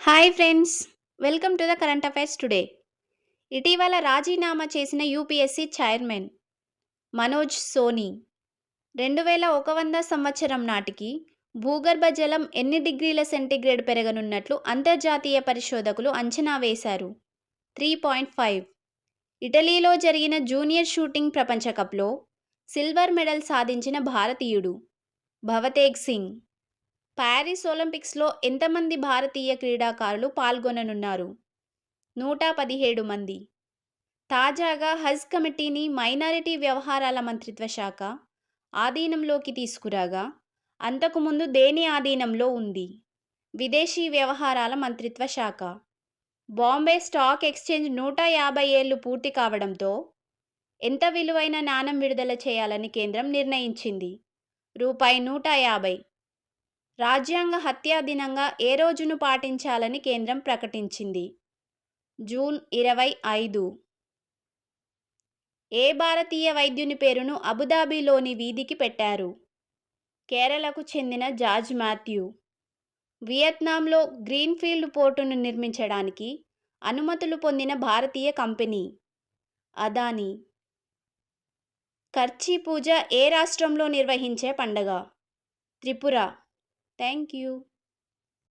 Hi friends, welcome to the current affairs today. ఇటీవల రాజీనామా చేసిన యూపీఎస్సీ చైర్మన్ మనోజ్ సోనీ 2100 సంవత్సరం నాటికి భూగర్భ జలం ఎన్ని డిగ్రీల సెంటీగ్రేడ్ పెరగనున్నట్లు అంతర్జాతీయ పరిశోధకులు అంచనా వేశారు. 3.5. ఇటలీలో జరిగిన జూనియర్ షూటింగ్ ప్రపంచ కప్లో సిల్వర్ మెడల్ సాధించిన భారతీయుడు భవతేగ్ సింగ్. ప్యారిస్ ఒలింపిక్స్లో ఎంతమంది భారతీయ క్రీడాకారులు పాల్గొననున్నారు? 117 మంది. తాజాగా హజ్ కమిటీని మైనారిటీ వ్యవహారాల మంత్రిత్వ శాఖ ఆధీనంలోకి తీసుకురాగా, అంతకుముందు దేని ఆధీనంలో ఉంది? విదేశీ వ్యవహారాల మంత్రిత్వ శాఖ. బాంబే స్టాక్ ఎక్స్చేంజ్ 150 ఏళ్లు పూర్తి కావడంతో ఎంత విలువైన నాణెం విడుదల చేయాలని కేంద్రం నిర్ణయించింది? రూపాయి 150. రాజ్యాంగ హత్యా దినంగా ఏ రోజును పాటించాలని కేంద్రం ప్రకటించింది? జూన్ 25. ఏ భారతీయ వైద్యుని పేరును అబుదాబిలోని వీధికి పెట్టారు? కేరళకు చెందిన జార్జ్ మాథ్యూ. వియత్నాంలో గ్రీన్ఫీల్డ్ పోర్టును నిర్మించడానికి అనుమతులు పొందిన భారతీయ కంపెనీ అదానీ. కర్చీ పూజ ఏ రాష్ట్రంలో నిర్వహించే పండగ? త్రిపుర. Thank you.